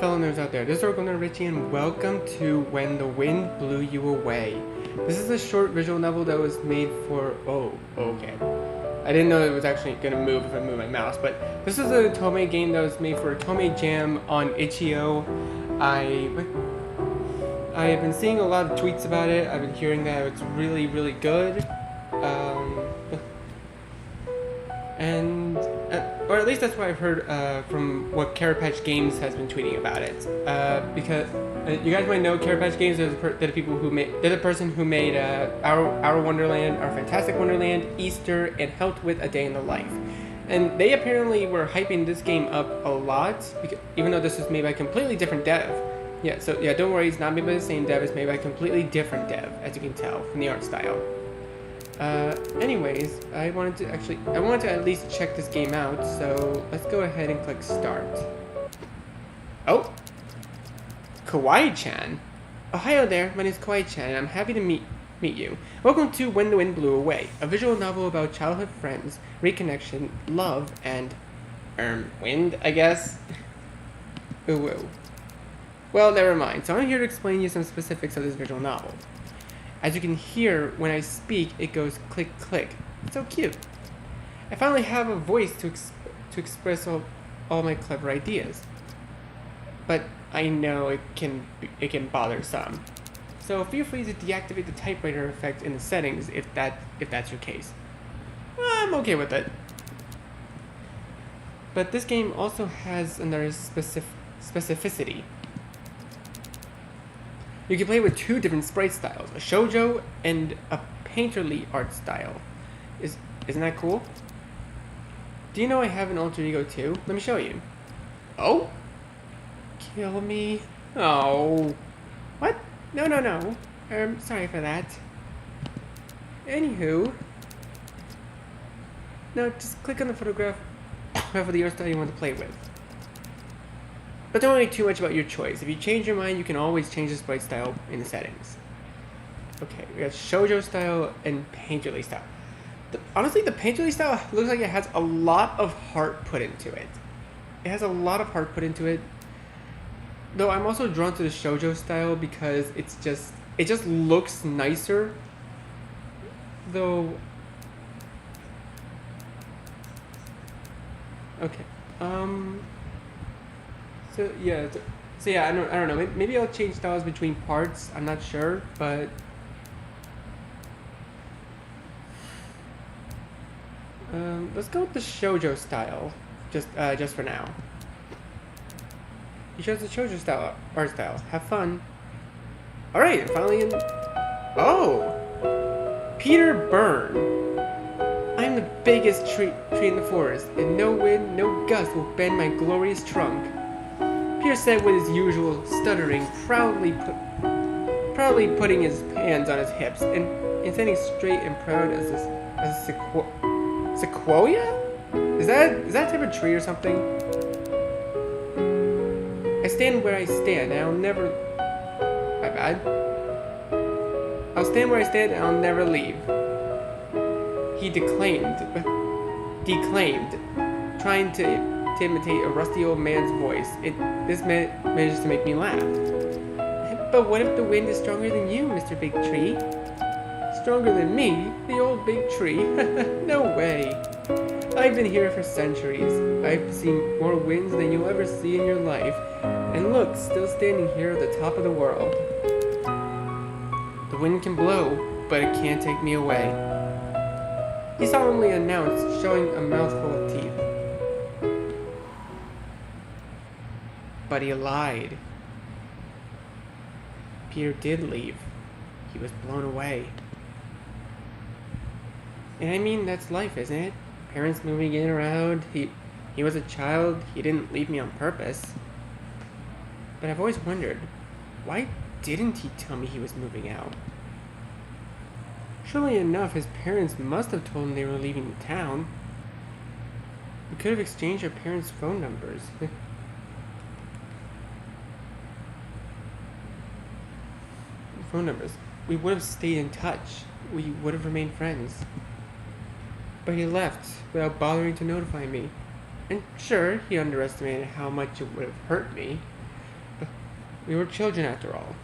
fellow nerds out there, this is Oracle Nerd Richie, and welcome to When the Wind Blew You Away. This is a short visual novel that was made for... Oh, okay. I didn't know it was actually going to move if I move my mouse, but this is a Tomei game that was made for a Tomei Jam on Itch.io. I have been seeing a lot of tweets about it. I've been hearing that it's really, really good. Or at least that's what I've heard from what Carrot Patch Games has been tweeting about it. Because you guys might know Carrot Patch Games. They're the person who made Our Wonderland, Our Fantastic Wonderland, Easter, and Helped with A Day in the Life. And they apparently were hyping this game up a lot, because, even though this was made by a completely different dev. Yeah, so yeah, don't worry, it's not made by the same dev. It's made by a completely different dev, as you can tell from the art style. Anyways, I wanted to at least check this game out, so let's go ahead and click start. Oh! Kawaii-chan! Ohio there, my name is Kawaii-chan, and I'm happy to meet you. Welcome to When the Wind Blew Away, a visual novel about childhood friends, reconnection, love, and... wind, I guess? Ooh. Well, never mind, so I'm here to explain you some specifics of this visual novel. As you can hear, when I speak, it goes click, click. It's so cute. I finally have a voice to express all my clever ideas. But I know it can bother some. So feel free to deactivate the typewriter effect in the settings if that's your case. I'm okay with it. But this game also has another specificity. You can play with two different sprite styles, a shoujo and a painterly art style. Isn't that cool? Do you know I have an alter ego too? Let me show you. Oh? Kill me. Oh. What? No. Sorry for that. Anywho. Now just click on the photograph of the art style you want to play with. But don't worry too much about your choice. If you change your mind, you can always change the sprite style in the settings. Okay, we got shoujo style and painterly style. Honestly, the painterly style looks like it has a lot of heart put into it. Though I'm also drawn to the shoujo style because it just looks nicer. Though. Okay. So yeah, I don't know. Maybe I'll change styles between parts. I'm not sure, but let's go with the shoujo style, just for now. You chose the shoujo style art style. Have fun. All right, I'm finally in. Oh, Peter Byrne. I'm the biggest tree in the forest, and no wind, no gust will bend my glorious trunk. Peter said with his usual stuttering, proudly putting his hands on his hips and standing straight and proud as a sequoia? Is that a type of tree or something? I stand where I stand, and I'll never... My bad. I'll stand where I stand, and I'll never leave. He declaimed, trying to imitate a rusty old man's voice. This manages to make me laugh. But what if the wind is stronger than you, Mr. Big Tree? Stronger than me? The old big tree? No way. I've been here for centuries. I've seen more winds than you'll ever see in your life. And look, still standing here at the top of the world. The wind can blow, but it can't take me away. He solemnly announced, showing a mouthful of teeth. But he lied. Peter did leave. He was blown away. And I mean, that's life, isn't it? Parents moving in and around. He was a child. He didn't leave me on purpose. But I've always wondered, why didn't he tell me he was moving out? Surely enough, his parents must have told him they were leaving the town. We could have exchanged our parents' phone numbers. We would have stayed in touch. We would have remained friends. But he left without bothering to notify me. And sure, he underestimated how much it would have hurt me. We were children after all.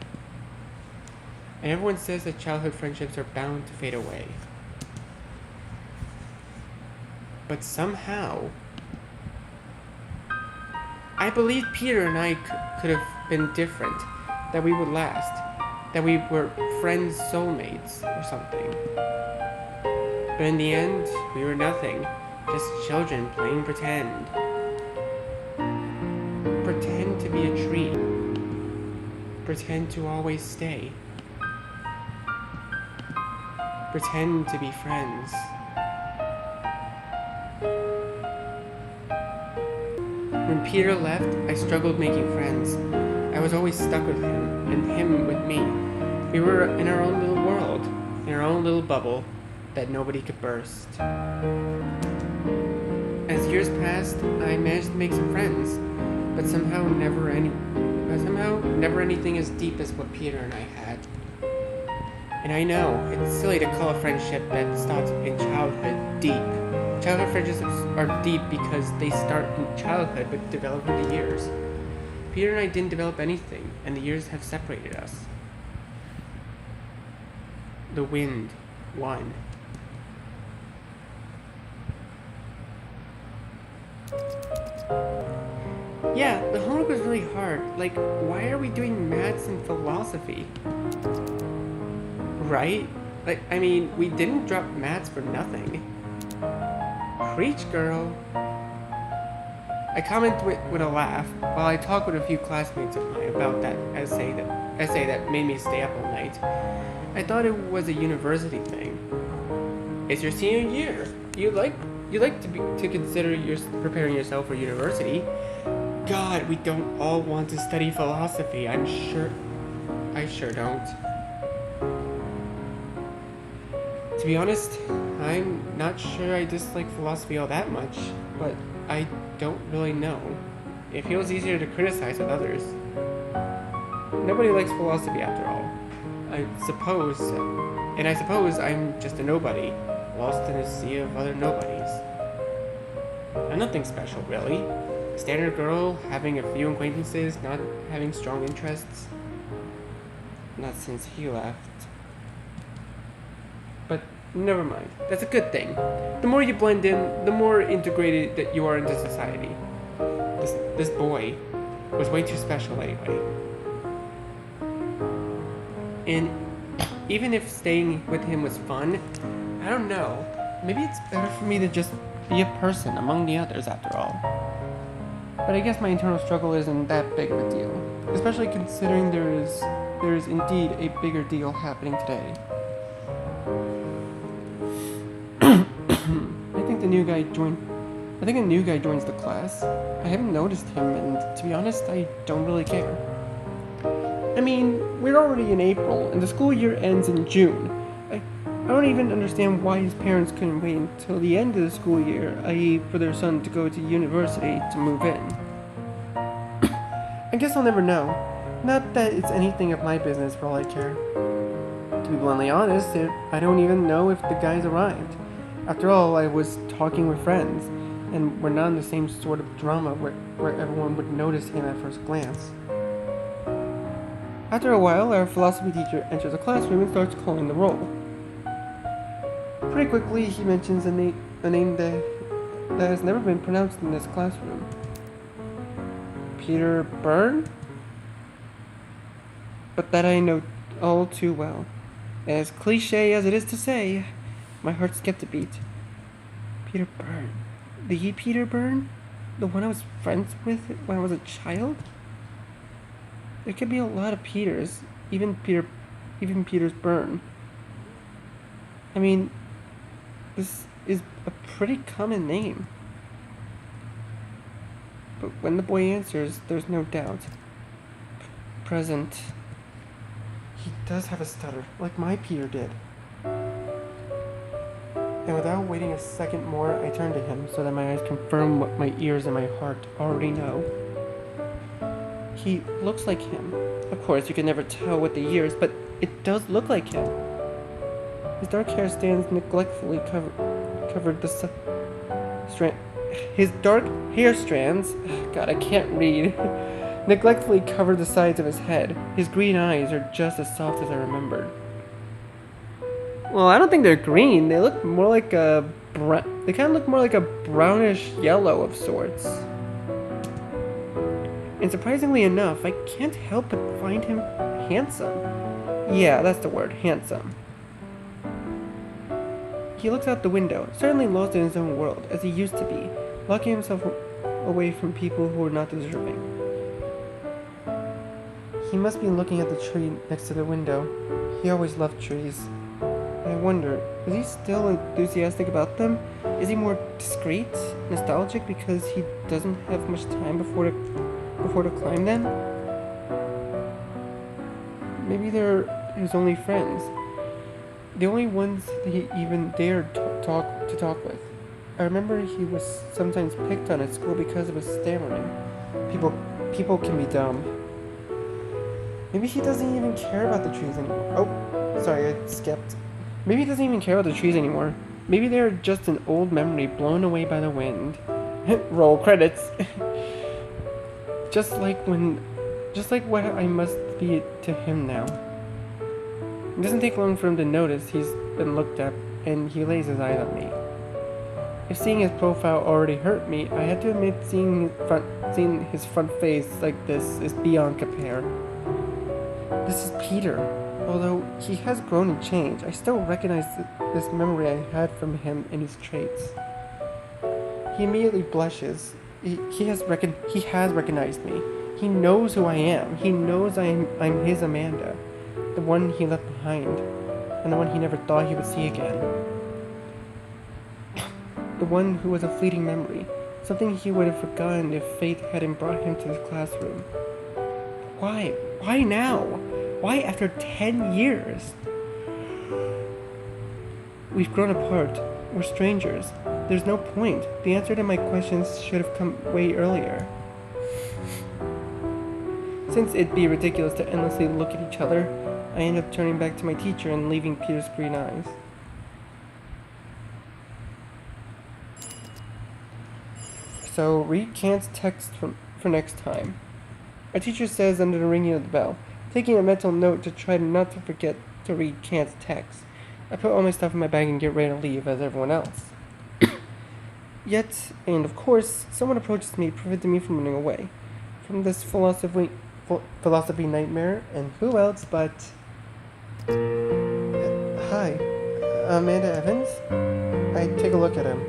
And everyone says that childhood friendships are bound to fade away. But somehow, I believe Peter and I could have been different. That we would last. That we were friends, soulmates, or something. But in the end, we were nothing. Just children playing pretend. Pretend to be a tree. Pretend to always stay. Pretend to be friends. When Peter left, I struggled making friends. I was always stuck with him, and him with me. We were in our own little world, in our own little bubble that nobody could burst. As years passed, I managed to make some friends, but somehow never anything as deep as what Peter and I had. And I know, it's silly to call a friendship that starts in childhood deep. Childhood friendships are deep because they start in childhood but develop over the years. Peter and I didn't develop anything, and the years have separated us. The wind won. Yeah, the homework was really hard. Like, why are we doing maths and philosophy? Right? Like, I mean, we didn't drop maths for nothing. Preach, girl. I comment with a laugh while I talk with a few classmates of mine about that essay that made me stay up all night. I thought it was a university thing. It's your senior year. You like to consider preparing yourself for university. God, we don't all want to study philosophy. I sure don't. To be honest, I'm not sure I dislike philosophy all that much, but I don't really know. It feels easier to criticize with others. Nobody likes philosophy after all. I suppose I'm just a nobody, lost in a sea of other nobodies. I'm nothing special, really. Standard girl, having a few acquaintances, not having strong interests. Not since he left. But never mind. That's a good thing. The more you blend in, the more integrated that you are into society. This boy was way too special anyway. And even if staying with him was fun, I don't know. Maybe it's better for me to just be a person among the others after all. But I guess my internal struggle isn't that big of a deal, especially considering there is indeed a bigger deal happening today. I think a new guy joins the class. I haven't noticed him, and to be honest, I don't really care. I mean, we're already in April, and the school year ends in June. I don't even understand why his parents couldn't wait until the end of the school year, i.e. for their son to go to university to move in. I guess I'll never know. Not that it's anything of my business for all I care. To be bluntly honest, I don't even know if the guy's arrived. After all, I was talking with friends, and we're not in the same sort of drama where everyone would notice him at first glance. After a while, our philosophy teacher enters the classroom and starts calling the roll. Pretty quickly, he mentions a name that has never been pronounced in this classroom. Peter Byrne? But that I know all too well. As cliche as it is to say, my heart skipped a beat. Peter Byrne. The Peter Byrne? The one I was friends with when I was a child? There could be a lot of Peters, even Peter's Byrne. I mean, this is a pretty common name. But when the boy answers, there's no doubt. Present. He does have a stutter, like my Peter did. And without waiting a second more, I turn to him so that my eyes confirm what my ears and my heart already know. He looks like him. Of course, you can never tell with the years, but it does look like him. His dark hair stands neglectfully covered the strand. His dark hair strands, God, I can't read, neglectfully covered the sides of his head. His green eyes are just as soft as I remembered. Well, I don't think they're green. They look more like a they kind of look more like a brownish yellow of sorts. And surprisingly enough, I can't help but find him handsome. Yeah, that's the word, handsome. He looks out the window, certainly lost in his own world, as he used to be, locking himself away from people who are not deserving. He must be looking at the tree next to the window. He always loved trees. I wonder, is he still enthusiastic about them? Is he more discreet, nostalgic because he doesn't have much time before to climb them? Maybe they're his only friends. The only ones that he even dared to talk with. I remember he was sometimes picked on at school because of his stammering. People can be dumb. Maybe he doesn't even care about the trees anymore. Oh, sorry, I skipped. Maybe he doesn't even care about the trees anymore. Maybe they're just an old memory blown away by the wind. Roll credits. Just like what I must be to him now. It doesn't take long for him to notice he's been looked at, and he lays his eyes on me. If seeing his profile already hurt me, I had to admit seeing his front face like this is beyond compare. This is Peter. Although he has grown and changed, I still recognize this memory I had from him and his traits. He immediately blushes. He has recognized me. He knows who I am. He knows I'm his Amanda, the one he left behind, and the one he never thought he would see again. The one who was a fleeting memory, something he would have forgotten if fate hadn't brought him to his classroom. Why? Why now? Why after 10 years? We've grown apart. We're strangers. There's no point. The answer to my questions should have come way earlier. Since it'd be ridiculous to endlessly look at each other, I end up turning back to my teacher and leaving Peter's green eyes. So, read Kant's text for next time. Our teacher says under the ringing of the bell, taking a mental note to try not to forget to read Kant's text. I put all my stuff in my bag and get ready to leave as everyone else. Yet, and of course, someone approaches me, preventing me from running away from this philosophy nightmare, and who else but... Hi, Amanda Evans? I take a look at him.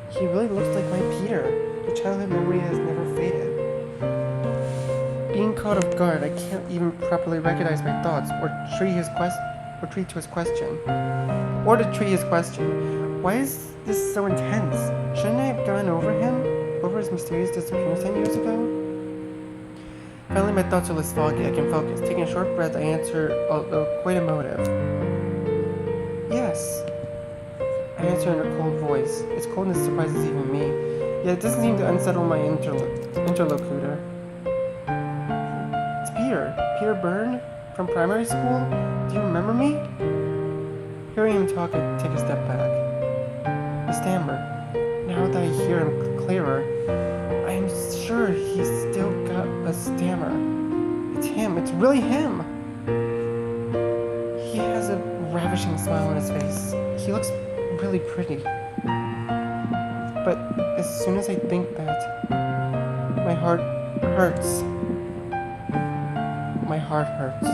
He really looks like my Peter. The childhood memory has never faded. Being caught off guard, I can't even properly recognize my thoughts or treat his question. Why is this so intense? Shouldn't I have gone over his mysterious disappearance 10 years ago? Finally, my thoughts are less foggy. I can focus. Taking a short breath, I answer, although quite emotive. Yes. I answer in a cold voice. Its coldness surprises even me, yet it doesn't seem to unsettle my interlocutor. It's Peter Byrne, from primary school? Do you remember me? Hearing him talk, I take a step back. He stammered. Now that I hear him clearer, I am sure he's still got a stammer. It's him. It's really him. He has a ravishing smile on his face. He looks really pretty. But as soon as I think that, my heart hurts. My heart hurts.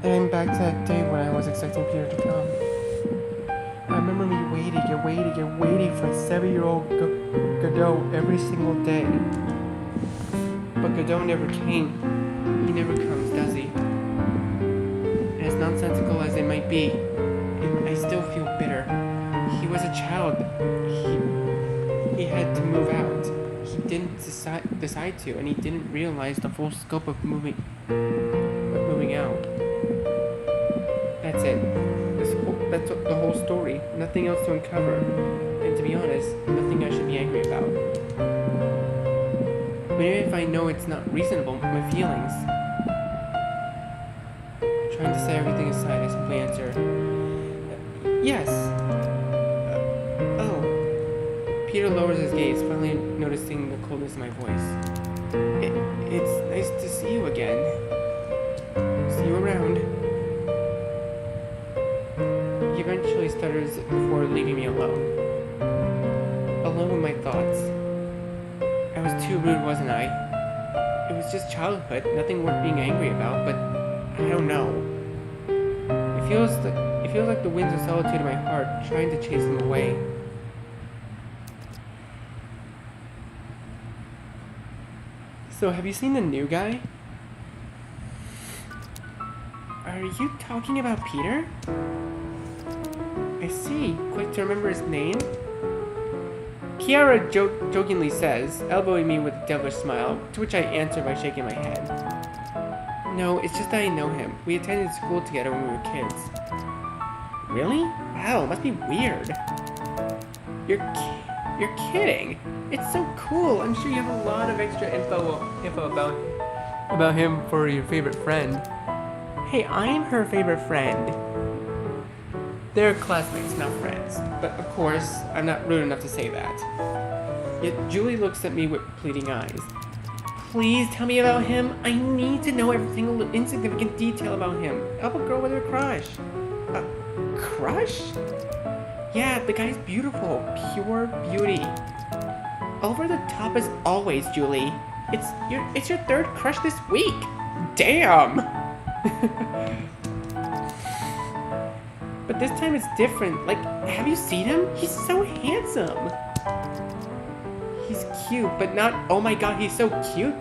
And I'm back to that day when I was expecting Peter to come. I remember me waiting for 7-year-old Godot every single day. But Godot never came. He never comes, does he? And as nonsensical as it might be, I still feel bitter. He was a child. He had to move out. He didn't decide to, and he didn't realize the full scope of moving out. That's it. That's the whole story. Nothing else to uncover. And to be honest, nothing I should be angry about. But even if I know it's not reasonable, my feelings... Trying to set everything aside, I simply answer, yes. Oh. Peter lowers his gaze, finally noticing the coldness in my voice. It's nice to see you again. See you around. He eventually stutters before leaving me alone. Alone with my thoughts. I was too rude, wasn't I? It was just childhood, nothing worth being angry about, but I don't know. It feels like the winds of solitude in my heart trying to chase them away. So, have you seen the new guy? Are you talking about Peter? I see. Quick to remember his name? Kiara jokingly says, elbowing me with a devilish smile, to which I answer by shaking my head. No, it's just that I know him. We attended school together when we were kids. Really? Wow, must be weird. You're kidding. It's so cool. I'm sure you have a lot of extra info about him for your favorite friend. Hey, I'm her favorite friend. They're classmates, not friends. But of course, I'm not rude enough to say that. Yet Julie looks at me with pleading eyes. Please tell me about him. I need to know every single insignificant detail about him. Help a girl with her crush. A crush? Yeah, the guy's beautiful. Pure beauty. Over the top as always, Julie. It's your third crush this week. Damn! But this time it's different. Like, have you seen him? He's so handsome. He's cute, but not, oh my god, he's so cute.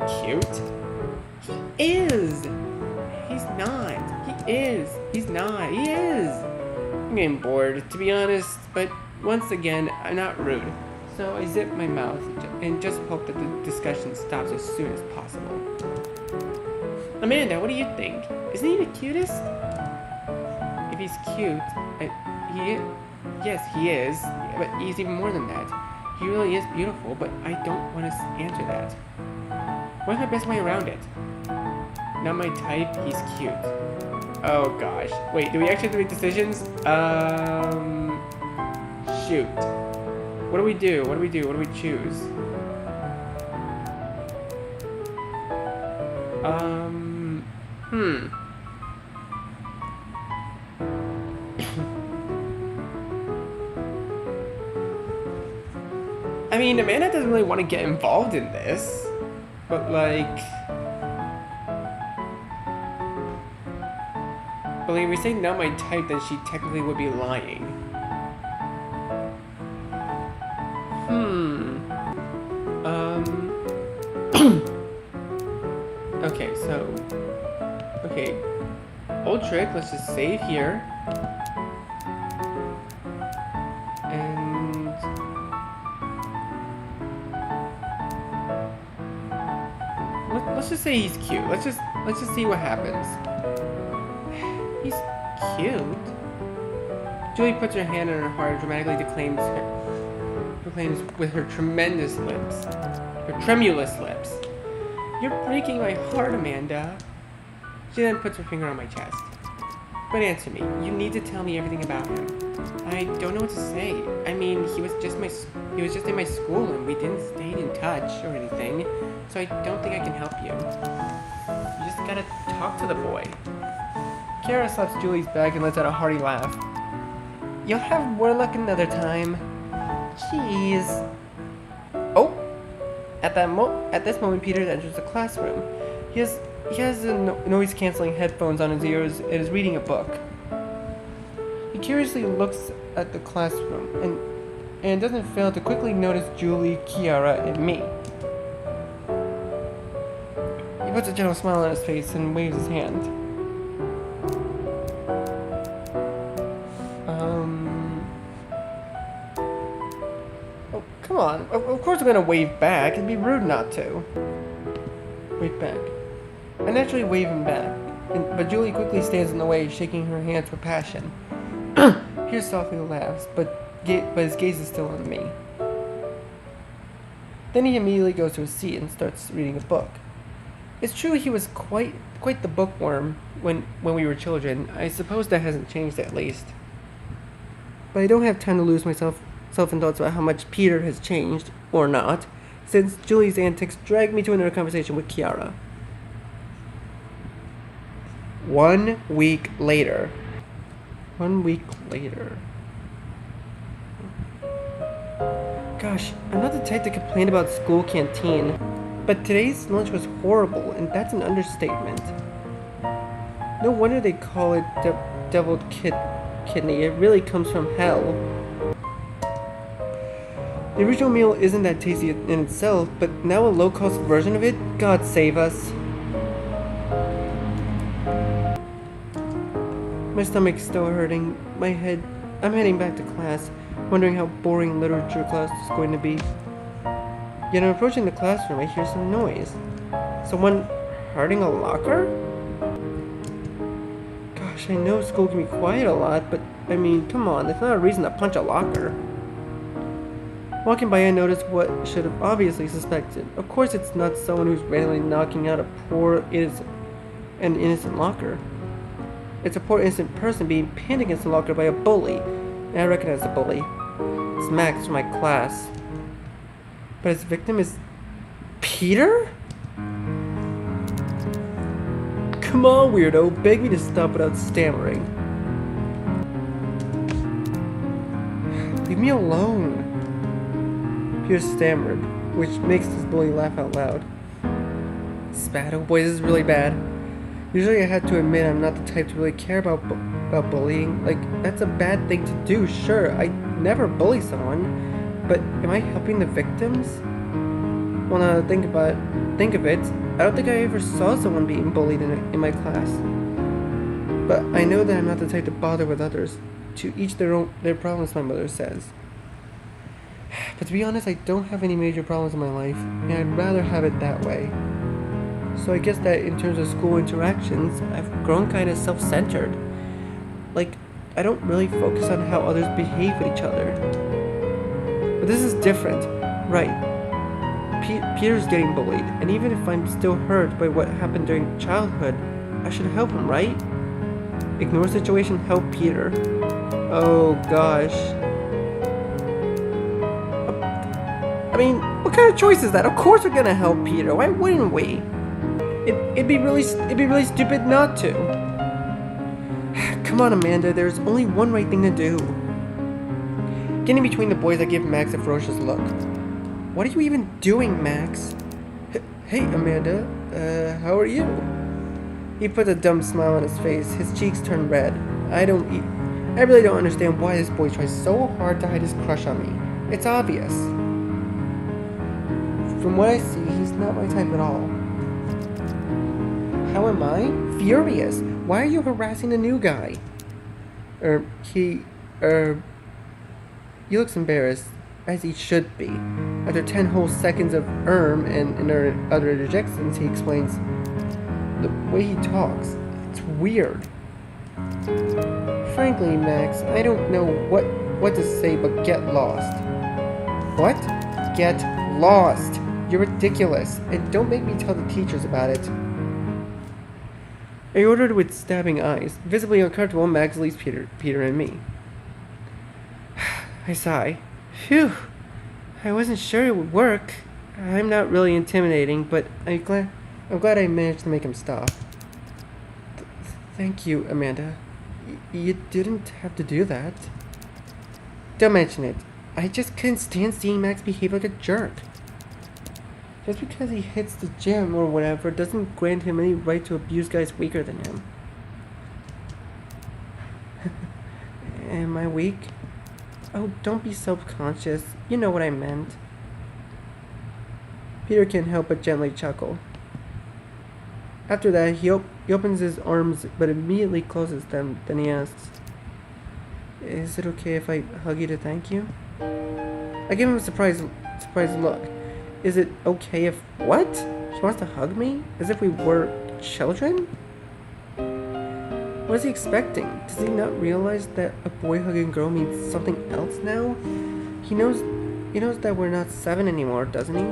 He is. He's not. He is. He's not. He is. I'm getting bored, to be honest, but once again, I'm not rude. So I zip my mouth and just hope that the discussion stops as soon as possible. Amanda, what do you think? Isn't he the cutest? If he's cute, yes, he is, but he's even more than that. He really is beautiful, but I don't want to answer that. What's the best way around it? Not my type, he's cute. Oh gosh. Wait, do we actually have to make decisions? Shoot. What do we do? What do we choose? I mean, Amanda doesn't really want to get involved in this, but like, if we say not my type, then she technically would be lying. Okay, old trick, let's just save here. And let's just say he's cute. Let's just see what happens. He's cute. Julie puts her hand on her heart and dramatically proclaims with her tremendous lips, her tremulous lips. You're breaking my heart, Amanda. She then puts her finger on my chest. But answer me. You need to tell me everything about him. I don't know what to say. I mean, he was just in my school and we didn't stay in touch or anything. So I don't think I can help you. You just gotta talk to the boy. Kara slaps Julie's back and lets out a hearty laugh. You'll have more luck another time. Jeez. Oh! At this moment, Peter enters the classroom. He has the noise-canceling headphones on his ears and is reading a book. He curiously looks at the classroom and doesn't fail to quickly notice Julie, Kiara, and me. He puts a gentle smile on his face and waves his hand. Oh, come on. Of course I'm gonna wave back. It'd be rude not to. Wave back. I naturally wave him back, but Julie quickly stands in the way, shaking her hands with passion. Peter softly laughs, but his gaze is still on me. Then he immediately goes to his seat and starts reading a book. It's true he was quite the bookworm when we were children. I suppose that hasn't changed at least. But I don't have time to lose myself in thoughts about how much Peter has changed, or not. since Julie's antics dragged me to another conversation with Kiara. 1 week later. 1 week later. Gosh, I'm not the type to complain about school canteen, but today's lunch was horrible, and that's an understatement. No wonder they call it deviled kidney. It really comes from hell. The original meal isn't that tasty in itself, but now a low-cost version of it? God save us. My stomach's still hurting. I'm heading back to class, wondering how boring literature class is going to be. Yet I'm approaching the classroom, I hear some noise. Someone hurting a locker? Gosh, I know school can be quiet a lot, but I mean, come on, that's not a reason to punch a locker. Walking by, I noticed what I should have obviously suspected. Of course, it's not someone who's randomly knocking out a poor, innocent locker. It's a poor, innocent person being pinned against the locker by a bully. And I recognize the bully. It's Max from my class. But his victim is Peter? Come on, weirdo. Beg me to stop without stammering. Leave me alone. Peter stammered, which makes this bully laugh out loud. It's bad. Oh boy, this is really bad. Usually I had to admit I'm not the type to really care about bullying. Like, that's a bad thing to do, sure. I never bully someone. But am I helping the victims? Well, now that I think of it, I don't think I ever saw someone being bullied in my class. But I know that I'm not the type to bother with others. To each their problems, my mother says. But to be honest, I don't have any major problems in my life, and I'd rather have it that way. So I guess that in terms of school interactions, I've grown kind of self-centered. Like, I don't really focus on how others behave with each other. But this is different, right? Peter's getting bullied, and even if I'm still hurt by what happened during childhood, I should help him, right? Ignore situation, help Peter. Oh gosh. I mean, what kind of choice is that? Of course we're gonna help Peter. Why wouldn't we? It'd be really stupid not to. Come on, Amanda. There's only one right thing to do. Getting between the boys, I give Max a ferocious look. What are you even doing, Max? Hey, Amanda. How are you? He put a dumb smile on his face. His cheeks turned red. I really don't understand why this boy tries so hard to hide his crush on me. It's obvious. From what I see, he's not my type at all. How am I? Furious. Why are you harassing the new guy? He looks embarrassed, as he should be. After 10 whole seconds of and other interjections, he explains, the way he talks, it's weird. Frankly, Max, I don't know what to say but get lost. What? Get lost. You're ridiculous, and don't make me tell the teachers about it. I ordered with stabbing eyes. Visibly uncomfortable, Max leaves Peter and me. I sigh. Phew. I wasn't sure it would work. I'm not really intimidating, but I'm glad I managed to make him stop. Thank you, Amanda. You didn't have to do that. Don't mention it. I just couldn't stand seeing Max behave like a jerk. Just because he hits the gym or whatever doesn't grant him any right to abuse guys weaker than him. Am I weak? Oh, don't be self-conscious. You know what I meant. Peter can't help but gently chuckle. After that, he opens his arms but immediately closes them. Then he asks, "Is it okay if I hug you to thank you?" I give him a surprised look. Is it okay if... What? She wants to hug me? As if we were children? What is he expecting? Does he not realize that a boy hugging a girl means something else now? He knows that we're not 7 anymore, doesn't he?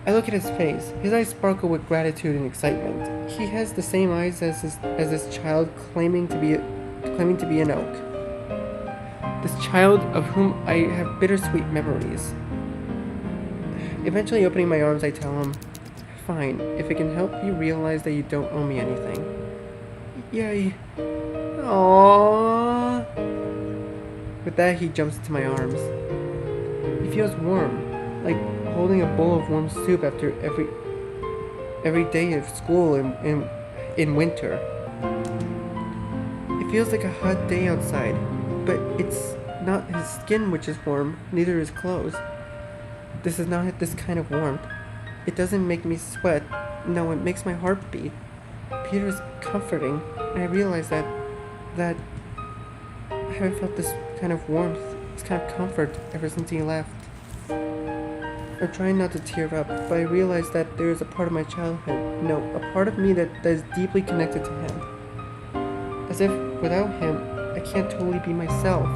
I look at his face. His eyes sparkle with gratitude and excitement. He has the same eyes as this child claiming to be an oak. This child of whom I have bittersweet memories. Eventually opening my arms, I tell him, fine, if it can help you realize that you don't owe me anything. Yay. Aww. With that, he jumps into my arms. He feels warm, like holding a bowl of warm soup after every day of school in winter. It feels like a hot day outside, but it's not his skin which is warm, neither his clothes. This is not this kind of warmth. It doesn't make me sweat. No, it makes my heart beat. Peter is comforting, and I realize that I haven't felt this kind of warmth, this kind of comfort ever since he left. I'm trying not to tear up, but I realize that there is a part of my childhood, no, a part of me that is deeply connected to him. As if without him, I can't totally be myself.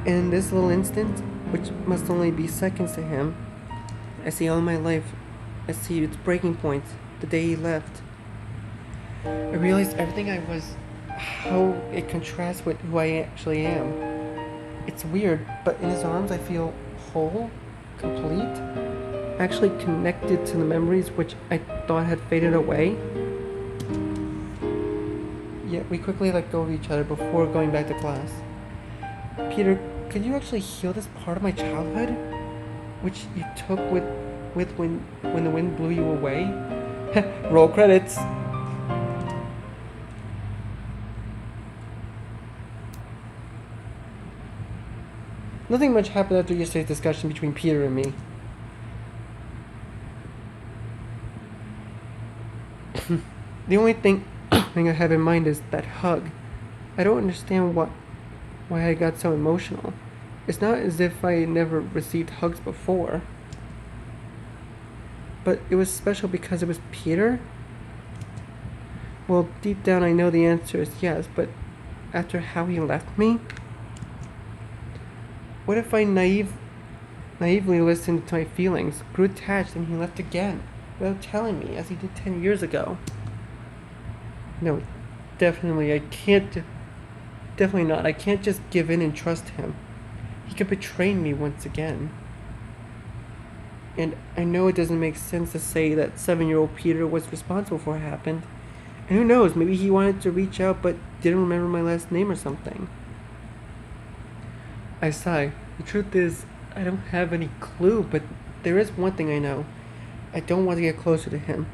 And in this little instant, which must only be seconds to him, I see all my life, I see its breaking point, the day he left. I realized everything I was, how it contrasts with who I actually am. It's weird, but in his arms I feel whole, complete, actually connected to the memories which I thought had faded away. Yet we quickly let go of each other before going back to class. Peter, could you actually heal this part of my childhood, which you took with when the wind blew you away? Roll credits. Nothing much happened after yesterday's discussion between Peter and me. The only thing I have in mind is that hug. I don't understand why I got so emotional. It's not as if I never received hugs before. But it was special because it was Peter? Well, deep down I know the answer is yes, but after how he left me? What if I naively listened to my feelings, grew attached, and he left again, without telling me, as he did 10 years ago? No, definitely, definitely not. I can't just give in and trust him. He could betray me once again. And I know it doesn't make sense to say that 7-year-old Peter was responsible for what happened. And who knows, maybe he wanted to reach out but didn't remember my last name or something. I sigh. The truth is, I don't have any clue, but there is one thing I know. I don't want to get closer to him.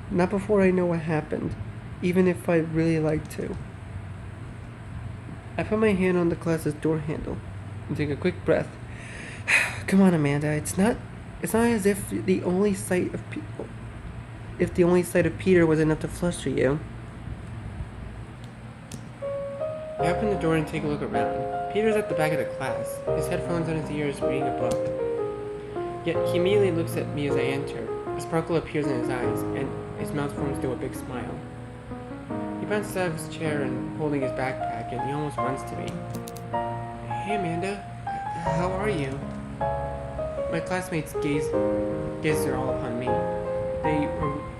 Not before I know what happened, even if I'd really like to. I put my hand on the class's door handle and take a quick breath. Come on, Amanda, it's not as if the only sight of Peter was enough to fluster you. I open the door and take a look around. Peter's at the back of the class, his headphones on his ears, reading a book. Yet he immediately looks at me as I enter. A sparkle appears in his eyes, and his mouth forms into a big smile. He bounces out of his chair and holding his backpack, and he almost runs to me. Hey Amanda, how are you? My classmates gaze their all upon me. They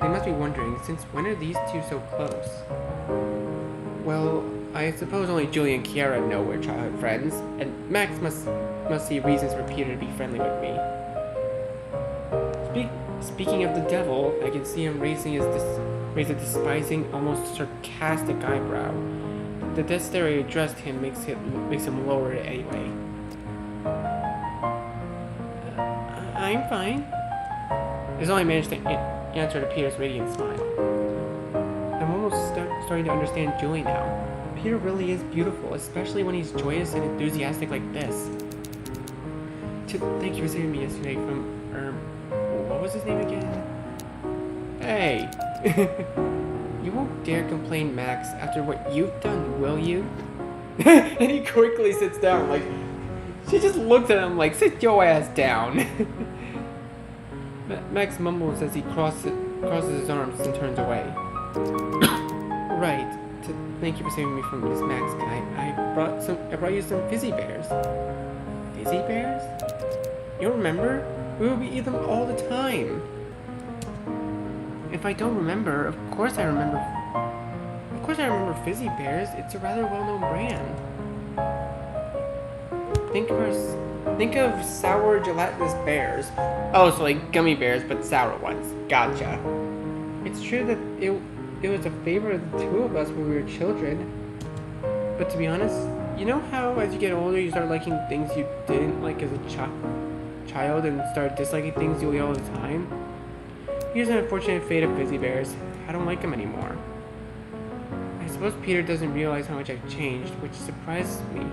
must be wondering, since when are these two so close? Well, I suppose only Julie and Kiara know we're childhood friends, and Max must see reasons for Peter to be friendly with me. Speaking of the devil, I can see him raise a despising, almost sarcastic eyebrow. The death stare I addressed him makes him lower it anyway. I'm fine. Is all I managed to answer to Peter's radiant smile. I'm almost starting to understand Julie now. Peter really is beautiful, especially when he's joyous and enthusiastic like this. Thank you for saving me yesterday from, what was his name again? Hey! You won't dare complain, Max, after what you've done, will you? And he quickly sits down, like, she just looks at him like, sit your ass down. Max mumbles as he crosses his arms and turns away. Right. Thank you for saving me from this Max guy. I brought you some fizzy bears. Fizzy bears? You don't remember? We would eat them all the time. If I don't remember, of course I remember. Of course I remember fizzy bears. It's a rather well-known brand. Think of Think of sour gelatinous bears. Oh, so like gummy bears, but sour ones. Gotcha. It's true that it was a favorite of the two of us when we were children. But to be honest, you know how as you get older you start liking things you didn't like as a child and start disliking things you eat all the time? Here's an unfortunate fate of fizzy bears. I don't like them anymore. I suppose Peter doesn't realize how much I've changed, which surprises me.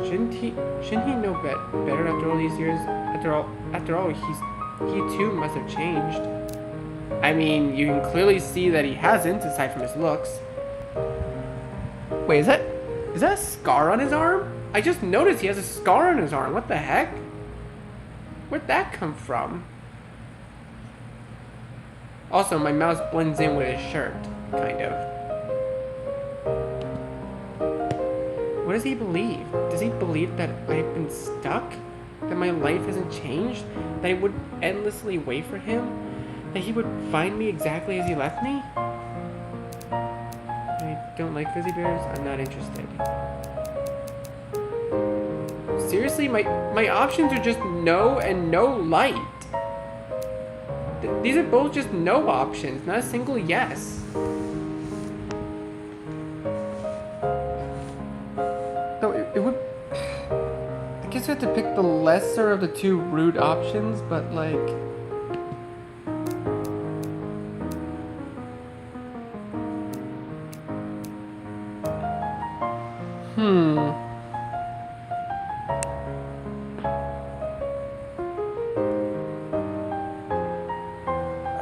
Shouldn't he know better after all these years? After all, he too must have changed. I mean, you can clearly see that he hasn't, aside from his looks. Wait, is that a scar on his arm? I just noticed he has a scar on his arm. What the heck? Where'd that come from? Also, my mouse blends in with his shirt, kind of. What does he believe? Does he believe that I've been stuck? That my life hasn't changed? That I would endlessly wait for him? That he would find me exactly as he left me? I don't like fizzy bears. I'm not interested. Seriously, my options are just no and no light. These are both just no options, not a single yes. So it would... I guess I have to pick the lesser of the two rude options, but like...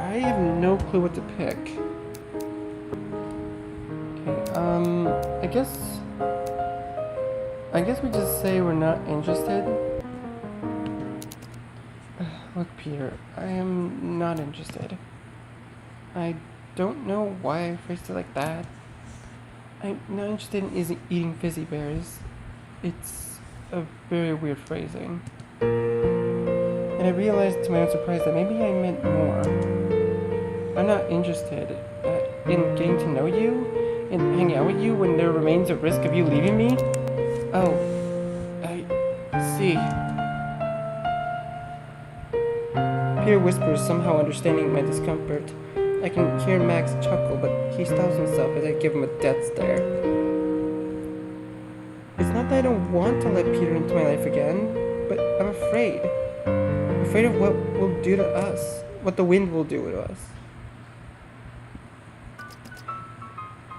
I have no clue what to pick. Okay, I guess we just say we're not interested. Look, Peter, I am not interested. I don't know why I phrased it like that. I'm not interested in eating fizzy bears. It's a very weird phrasing. And I realized to my own surprise that maybe I meant more. I'm not interested in getting to know you, in hanging out with you when there remains a risk of you leaving me. Oh, I see. Peter whispers, somehow understanding my discomfort. I can hear Max chuckle, but he stops himself as I give him a death stare. It's not that I don't want to let Peter into my life again, but I'm afraid. I'm afraid of what we'll do to us, what the wind will do to us.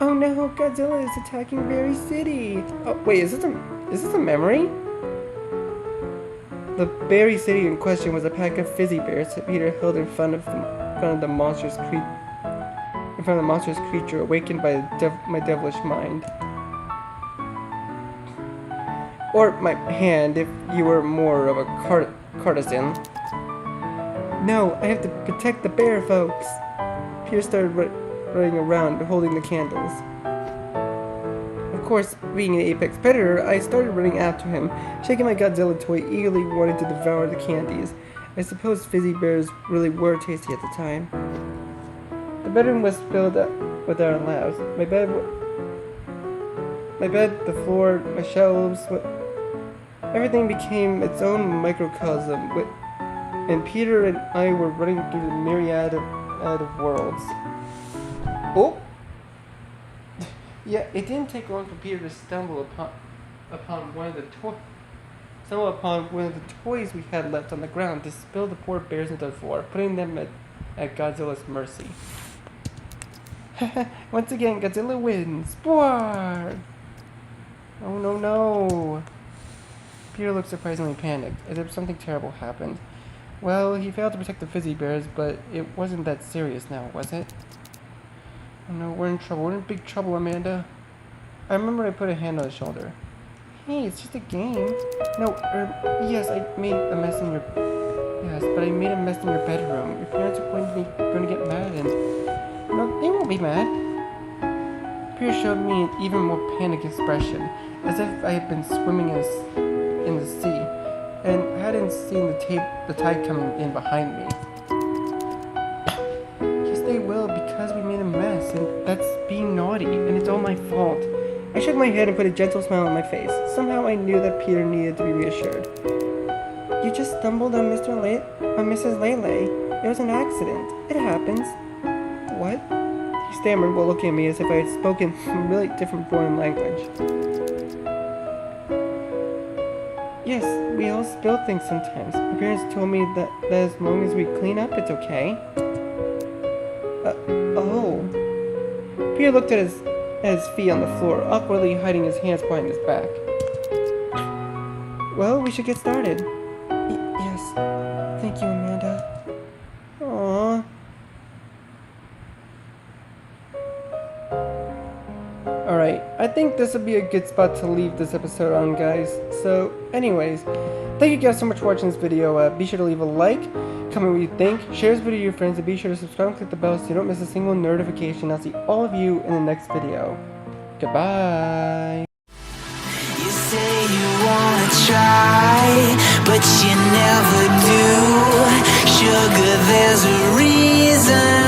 Oh no, Godzilla is attacking Berry City! Oh, wait, is this a memory? The Berry City in question was a pack of fizzy bears that Peter held in front of the monstrous creature awakened by my devilish mind. Or my hand, if you were more of a courtesan. No, I have to protect the bear, folks! Peter started running around, holding the candles. Of course, being an apex predator, I started running after him, shaking my Godzilla toy, eagerly wanting to devour the candies. I suppose fizzy bears really were tasty at the time. The bedroom was filled up with our laughs. My bed, the floor, my shelves, everything became its own microcosm, and Peter and I were running through the myriad of worlds. Oh! Yeah, it didn't take long for Peter to stumble upon one of the toys we had left on the ground, to spill the poor bears into the floor, putting them at Godzilla's mercy. Once again, Godzilla wins! Boar! Oh no. Peter looked surprisingly panicked, as if something terrible happened. Well, he failed to protect the fizzy bears, but it wasn't that serious now, was it? Oh no, we're in trouble. We're in big trouble, Amanda. I remember I put a hand on his shoulder. Hey, it's just a game. No, yes, I made a mess in your... Yes, but I made a mess in your bedroom. Your parents are going to get mad and... No, they won't be mad. Peter showed me an even more panicked expression, as if I had been swimming in the sea, and hadn't seen the tide coming in behind me. They will, because we made a mess, and that's being naughty, and it's all my fault. I shook my head and put a gentle smile on my face. Somehow I knew that Peter needed to be reassured. You just stumbled on Mrs. Lele. It was an accident. It happens. What? He stammered while looking at me as if I had spoken a really different foreign language. Yes, we all spill things sometimes. My parents told me that as long as we clean up, it's okay. Oh. Peter looked at his feet on the floor, awkwardly hiding his hands behind his back. Well, we should get started. Yes. Thank you, Amanda. Aww. Alright, I think this would be a good spot to leave this episode on, guys. So, anyways, thank you guys so much for watching this video. Be sure to leave a like, comment what you think, share this video with your friends, and be sure to subscribe and click the bell so you don't miss a single notification. I'll see all of you in the next video. Goodbye! You say you wanna try, but you never do. Sugar, there's a reason